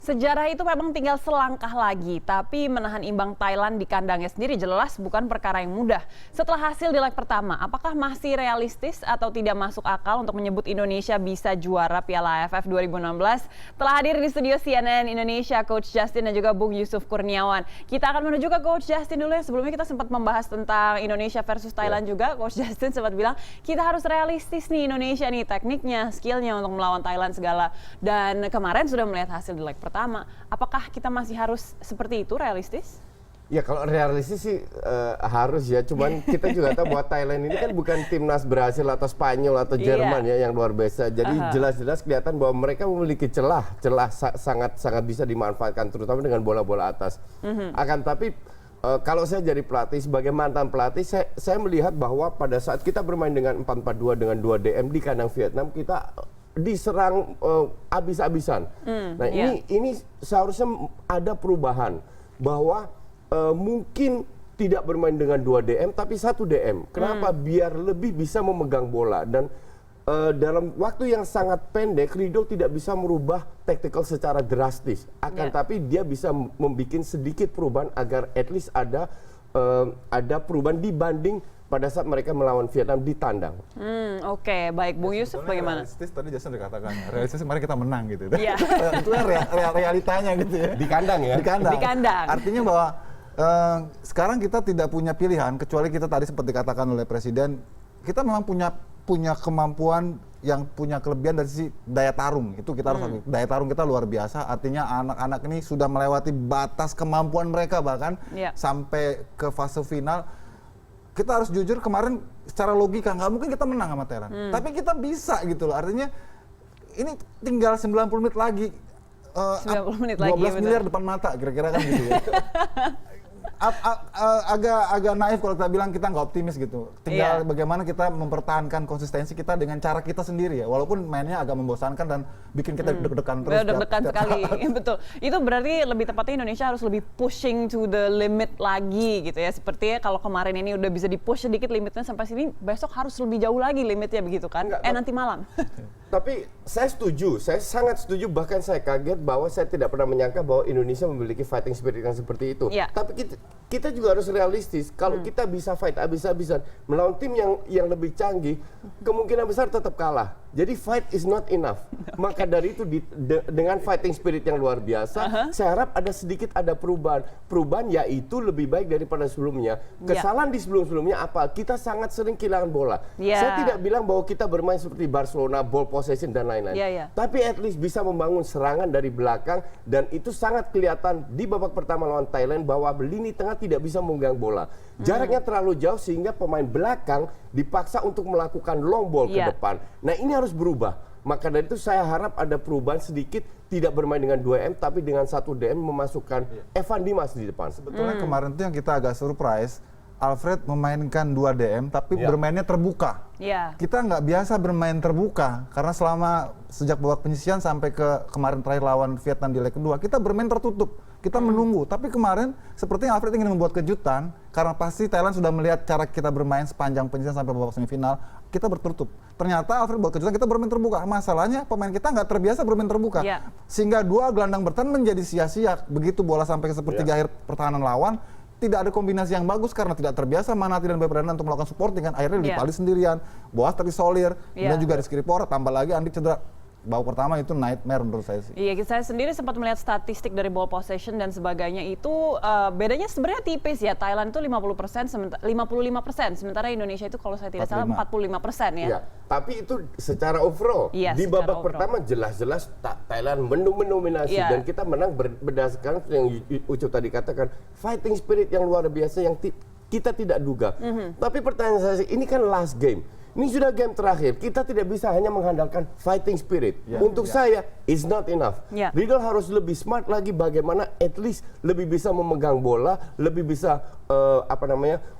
Sejarah itu memang tinggal selangkah lagi, tapi menahan imbang Thailand di kandangnya sendiri jelas bukan perkara yang mudah. Setelah hasil di leg pertama, apakah masih realistis atau tidak masuk akal untuk menyebut Indonesia bisa juara Piala AFF 2016? Telah hadir di studio CNN Indonesia, Coach Justin dan juga Bung Yusuf Kurniawan. Kita akan menuju ke Coach Justin dulu ya. Sebelumnya kita sempat membahas tentang Indonesia versus Thailand juga. Coach Justin sempat bilang, kita harus realistis nih Indonesia nih, tekniknya, skillnya untuk melawan Thailand segala. Dan kemarin sudah melihat hasil di leg pertama. Apakah kita masih harus seperti itu, realistis? Ya kalau realistis sih harus ya, cuman kita juga tahu bahwa Thailand ini kan bukan timnas Brasil atau Spanyol atau Jerman ya yang luar biasa. Jadi jelas-jelas kelihatan bahwa mereka memiliki celah sangat bisa dimanfaatkan terutama dengan bola-bola atas. Akan tapi kalau saya jadi pelatih, sebagai mantan pelatih, saya melihat bahwa pada saat kita bermain dengan 4-4-2 dengan 2 DM di kandang Vietnam, kita diserang habis-habisan. Nah ini seharusnya ada perubahan bahwa mungkin tidak bermain dengan 2 DM tapi 1 DM. Kenapa? Biar lebih bisa memegang bola dan dalam waktu yang sangat pendek Riedel tidak bisa merubah tactical secara drastis. Akan tapi dia bisa membuat sedikit perubahan agar at least ada perubahan dibanding pada saat mereka melawan Vietnam di tandang. Oke, baik. Bung Yusuf bagaimana? Realistis tadi Jason udah katakan, realistis kemarin kita menang gitu. Iya. Itu kan realitanya gitu ya. Di kandang ya? Di kandang. Di kandang. Artinya bahwa sekarang kita tidak punya pilihan, kecuali kita tadi seperti dikatakan oleh Presiden, kita memang punya kemampuan yang punya kelebihan dari sisi daya tarung. Itu kita harus akui. Daya tarung kita luar biasa, artinya anak-anak ini sudah melewati batas kemampuan mereka bahkan sampai ke fase final. Kita harus jujur, kemarin secara logika nggak mungkin kita menang sama Thailand. Tapi kita bisa gitu loh. Artinya ini tinggal 90 menit lagi. 90 menit 12 lagi. 12 miliar depan mata kira-kira kan gitu ya. Agak naif kalau kita bilang kita nggak optimis gitu. Tinggal bagaimana kita mempertahankan konsistensi kita dengan cara kita sendiri ya. Walaupun mainnya agak membosankan dan bikin kita deg-degan terus. Deg-degan sekali, betul. Itu berarti lebih tepatnya Indonesia harus lebih pushing to the limit lagi gitu ya. Sepertinya kalau kemarin ini udah bisa di-push sedikit limitnya sampai sini, besok harus lebih jauh lagi limitnya begitu kan? Nanti malam. Tapi saya setuju, saya sangat setuju, bahkan saya kaget bahwa saya tidak pernah menyangka bahwa Indonesia memiliki fighting spirit yang seperti itu. Tapi kita juga harus realistis, kalau kita bisa fight habis-habisan melawan tim yang lebih canggih, kemungkinan besar tetap kalah. Jadi fight is not enough. Maka dari itu dengan fighting spirit yang luar biasa, saya harap ada perubahan. Perubahan yaitu lebih baik daripada sebelumnya. Kesalahan di sebelum-sebelumnya apa? Kita sangat sering kehilangan bola. Saya tidak bilang bahwa kita bermain seperti Barcelona, ball possession dan lain-lain. Tapi at least bisa membangun serangan dari belakang dan itu sangat kelihatan di babak pertama lawan Thailand bahwa lini tengah tidak bisa memegang bola. Jaraknya terlalu jauh sehingga pemain belakang dipaksa untuk melakukan long ball ke depan. Nah ini harus berubah. Maka dari itu saya harap ada perubahan sedikit, tidak bermain dengan 2M tapi dengan 1 DM memasukkan Evan Dimas di depan. Sebetulnya kemarin itu yang kita agak surprise, Alfred memainkan 2 DM tapi bermainnya terbuka. Kita nggak biasa bermain terbuka karena sejak babak penyisihan sampai ke kemarin terakhir lawan Vietnam di leg kedua kita bermain tertutup. Kita menunggu, tapi kemarin sepertinya Alfred ingin membuat kejutan karena pasti Thailand sudah melihat cara kita bermain sepanjang penyisihan sampai babak semifinal, kita bertutup. Ternyata Alfred buat kejutan, kita bermain terbuka. Masalahnya pemain kita nggak terbiasa bermain terbuka. Sehingga 2 gelandang bertahan menjadi sia-sia. Begitu bola sampai ke sepertiga akhir pertahanan lawan, tidak ada kombinasi yang bagus karena tidak terbiasa Manati dan Bebrana untuk melakukan supporting kan. Akhirnya Lipali sendirian, Boas terisolir, dan juga Rizky Ripora, tambah lagi Andik cedera. Babak pertama itu nightmare menurut saya sih. Iya, saya sendiri sempat melihat statistik dari ball possession dan sebagainya itu bedanya sebenarnya tipis ya. Thailand itu 55%, sementara Indonesia itu kalau saya tidak salah 45% ya. Tapi itu secara overall. Di babak pertama jelas-jelas Thailand mendominasi dan kita menang berdasarkan yang Ucup tadi katakan fighting spirit yang luar biasa yang kita tidak duga. Tapi pertanyaan saya, ini kan last game. Ini sudah game terakhir, kita tidak bisa hanya mengandalkan fighting spirit. Untuk saya, it's not enough. Riedel harus lebih smart lagi bagaimana at least lebih bisa memegang bola, lebih bisa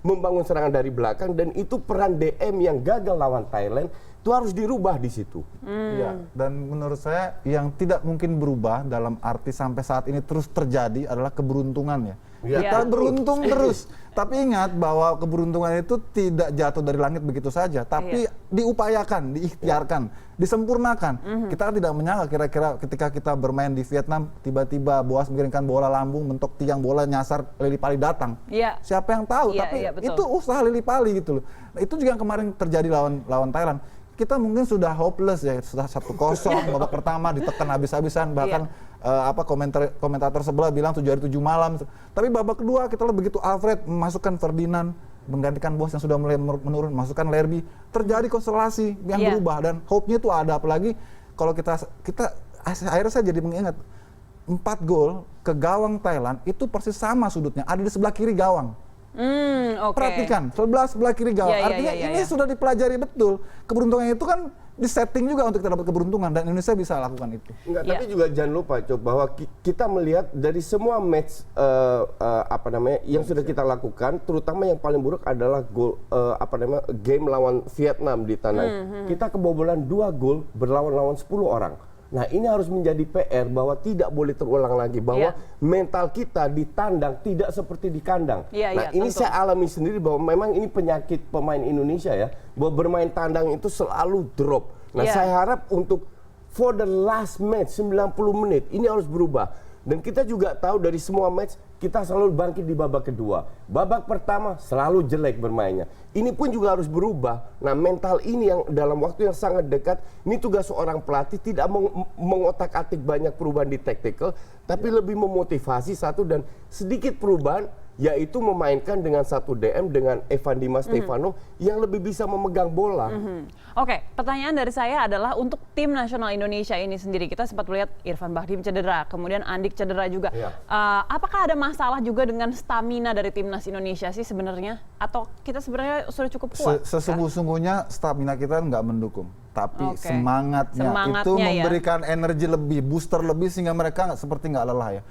membangun serangan dari belakang, dan itu peran DM yang gagal lawan Thailand. itu harus dirubah di situ. Iya. Dan menurut saya yang tidak mungkin berubah dalam arti sampai saat ini terus terjadi adalah keberuntungan ya. Kita beruntung terus. Tapi ingat bahwa keberuntungan itu tidak jatuh dari langit begitu saja, tapi diupayakan, diikhtiarkan, disempurnakan. Kita kan tidak menyangka kira-kira ketika kita bermain di Vietnam, tiba-tiba Boas mengirimkan bola lambung, mentok tiang, bola nyasar, Lili Pali datang. Siapa yang tahu? Tapi itu usaha Lili Pali gitu loh. Nah, itu juga yang kemarin terjadi lawan Thailand. Kita mungkin sudah hopeless ya, sudah 1-0 babak pertama ditekan habis-habisan, bahkan komentator sebelah bilang 7 hari 7 malam. Tapi babak kedua kita lihat begitu Alfred memasukkan Ferdinand, menggantikan Boas yang sudah mulai menurun, masukkan Lerby, terjadi konstelasi yang berubah dan hope-nya itu ada. Apalagi kalau kita akhirnya saya jadi mengingat 4 gol ke gawang Thailand itu persis sama sudutnya, ada di sebelah kiri gawang. Perhatikan, sebelah kiri gawang. Artinya ini sudah dipelajari betul. Keberuntungan itu kan disetting juga untuk kita dapat keberuntungan dan Indonesia bisa lakukan itu. Tapi juga jangan lupa bahwa kita melihat dari semua match yang sudah kita lakukan, terutama yang paling buruk adalah game lawan Vietnam di tanah. Kita kebobolan 2 gol berlawan-lawan 10 orang. Nah, ini harus menjadi PR bahwa tidak boleh terulang lagi, bahwa mental kita di tandang tidak seperti di kandang. Ini saya alami sendiri bahwa memang ini penyakit pemain Indonesia ya, bahwa bermain tandang itu selalu drop. Nah, saya harap untuk for the last match 90 menit ini harus berubah. Dan kita juga tahu dari semua match kita selalu bangkit di babak kedua. Babak pertama selalu jelek bermainnya. Ini pun juga harus berubah. Nah, mental ini yang dalam waktu yang sangat dekat, ini tugas seorang pelatih tidak mengotak-atik banyak perubahan di tactical, tapi lebih memotivasi satu dan sedikit perubahan, yaitu memainkan dengan satu DM dengan Evan Dimas Stefano yang lebih bisa memegang bola. Oke, pertanyaan dari saya adalah untuk tim nasional Indonesia ini sendiri, kita sempat melihat Irfan Bahdim cedera, kemudian Andik cedera juga. Apakah ada masalah juga dengan stamina dari timnas Indonesia sih sebenarnya? Atau kita sebenarnya sudah cukup kuat? Sesungguhnya stamina kita nggak mendukung, tapi semangatnya itu memberikan energi lebih, booster lebih sehingga mereka seperti nggak lelah ya.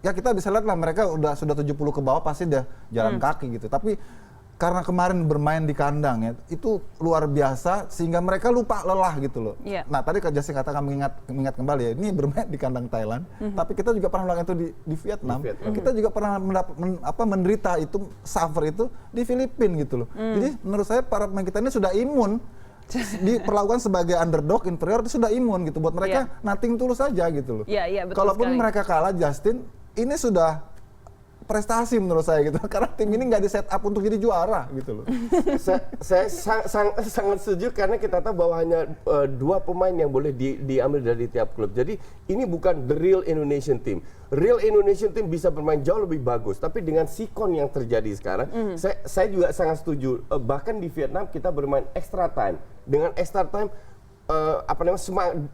Ya kita bisa lihat lah mereka sudah 70 ke bawah pasti dia jalan kaki gitu. Tapi karena kemarin bermain di kandang ya, itu luar biasa sehingga mereka lupa lelah gitu loh. Nah tadi Kak Justin katakan mengingat kembali ya, ini bermain di kandang Thailand, tapi kita juga pernah melakukan itu di Vietnam. Kita juga pernah menderita itu, suffer itu di Filipina gitu loh. Jadi menurut saya para pemain kita ini sudah imun. Diperlakukan sebagai underdog, inferior itu sudah imun gitu. Buat mereka nothing tulus saja gitu loh. Kalaupun mereka kalah, Justin, ini sudah prestasi menurut saya gitu, karena tim ini nggak di set up untuk jadi juara gitu loh. Saya sangat setuju karena kita tahu bahwa hanya 2 pemain yang boleh diambil dari tiap klub. Jadi ini bukan the real Indonesian team. Real Indonesian team bisa bermain jauh lebih bagus, tapi dengan sikon yang terjadi sekarang, saya juga sangat setuju. Bahkan di Vietnam kita bermain extra time. Dengan extra time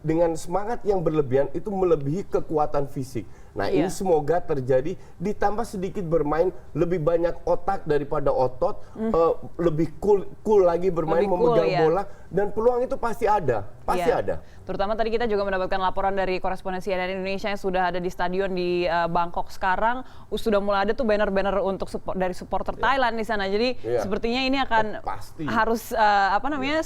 dengan semangat yang berlebihan itu melebihi kekuatan fisik. Nah ini semoga terjadi, ditambah sedikit bermain lebih banyak otak daripada otot, lebih cool lagi bermain, memegang bola, dan peluang itu pasti ada, ada. Terutama tadi kita juga mendapatkan laporan dari korespondensi CNN Indonesia yang sudah ada di stadion di Bangkok sekarang, sudah mulai ada tuh banner-banner untuk dari supporter Thailand di sana. Jadi sepertinya ini akan harus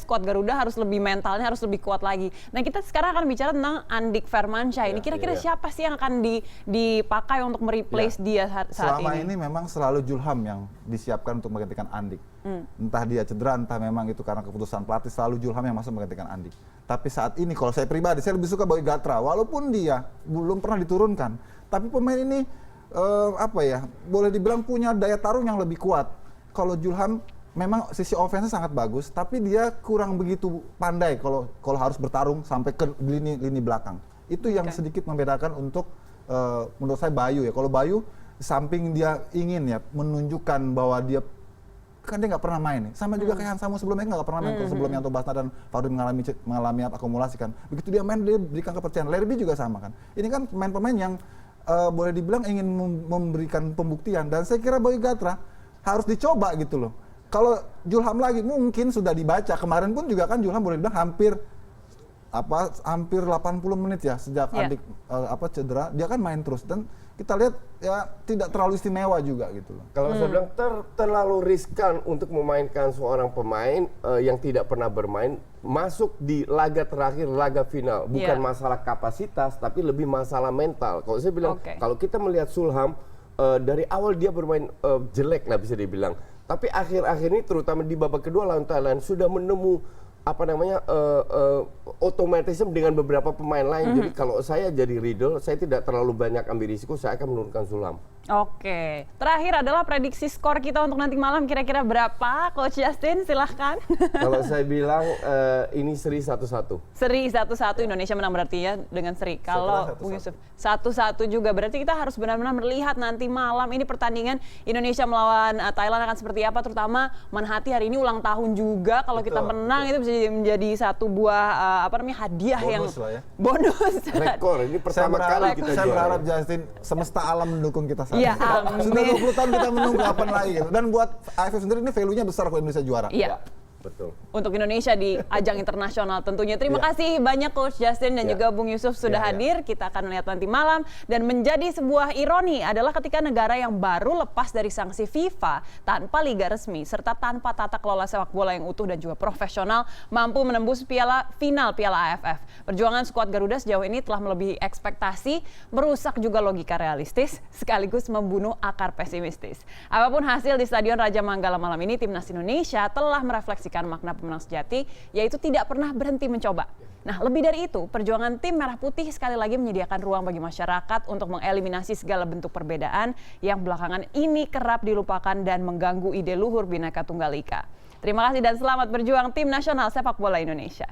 skuad Garuda harus lebih mentalnya harus lebih kuat lagi. Nah kita sekarang akan bicara tentang Andik Firmansyah. Ini kira-kira siapa sih yang akan dipakai untuk mereplace dia saat Selama ini? Selama ini memang selalu Julham yang disiapkan untuk menggantikan Andik. Entah dia cedera, entah memang itu karena keputusan pelatih, selalu Julham yang masuk menggantikan Andik. Tapi saat ini kalau saya pribadi, saya lebih suka Boy Gatra, walaupun dia belum pernah diturunkan. Tapi pemain ini boleh dibilang punya daya tarung yang lebih kuat. Kalau Julham memang sisi offense sangat bagus, tapi dia kurang begitu pandai kalau harus bertarung sampai ke lini belakang. Itu yang sedikit membedakan untuk menurut saya Bayu ya. Kalau Bayu samping dia ingin ya menunjukkan bahwa dia kan dia nggak pernah main, sama juga kayak Hansamu sebelumnya nggak pernah main. Sebelum Yanto Basna dan Fadil mengalami akumulasi kan, begitu dia main dia berikan kepercayaan. Lerby juga sama kan. Ini kan pemain-pemain yang boleh dibilang ingin memberikan pembuktian, dan saya kira Boy Gatra harus dicoba gitu loh. Kalau Julham lagi mungkin sudah dibaca kemarin pun juga kan Julham boleh dibilang hampir 80 menit ya sejak Andik cedera, dia kan main terus, dan kita lihat ya tidak terlalu istimewa juga gitu loh. Kalau saya bilang terlalu riskan untuk memainkan seorang pemain yang tidak pernah bermain masuk di laga terakhir, laga final. Bukan masalah kapasitas, tapi lebih masalah mental. Kalau saya bilang, kalau kita melihat Fulham, dari awal dia bermain jelek lah bisa dibilang. Tapi akhir-akhir ini terutama di babak kedua lawan Thailand sudah menemu otomatisme dengan beberapa pemain lain. Jadi kalau saya jadi Riedel, saya tidak terlalu banyak ambil risiko, saya akan menurunkan Fulham. Oke, terakhir adalah prediksi skor kita untuk nanti malam kira-kira berapa, Coach Justin? Silahkan. Kalau saya bilang ini seri 1-1. Seri 1-1 Indonesia menang berarti ya dengan seri. Kalau Bung Yusuf 1-1 juga berarti kita harus benar-benar melihat nanti malam ini pertandingan Indonesia melawan Thailand akan seperti apa, terutama Manhati hari ini ulang tahun juga. Kalau kita menang itu bisa menjadi satu buah hadiah bonus yang ya. Bonus. Rekor ini pertama kali kita juara. Saya berharap Justin semesta alam mendukung kita. Iya, sudah 20 tahun kita menunggu kapan lagi gitu. Dan buat AFF sendiri ini value-nya besar kalau Indonesia juara. Iya. Betul. Untuk Indonesia di ajang internasional tentunya. Terima kasih banyak Coach Justin dan juga Bung Yusuf sudah hadir. Kita akan melihat nanti malam. Dan menjadi sebuah ironi adalah ketika negara yang baru lepas dari sanksi FIFA tanpa liga resmi serta tanpa tata kelola sepak bola yang utuh dan juga profesional mampu menembus final Piala AFF. Perjuangan skuad Garuda sejauh ini telah melebihi ekspektasi, merusak juga logika realistis sekaligus membunuh akar pesimistis. Apapun hasil di Stadion Raja Manggala malam ini, Timnas Indonesia telah merefleksikan makna pemenang sejati, yaitu tidak pernah berhenti mencoba. Nah, lebih dari itu, perjuangan tim Merah Putih sekali lagi menyediakan ruang bagi masyarakat untuk mengeliminasi segala bentuk perbedaan yang belakangan ini kerap dilupakan dan mengganggu ide luhur Bhinneka Tunggal Ika. Terima kasih dan selamat berjuang Tim Nasional Sepak Bola Indonesia.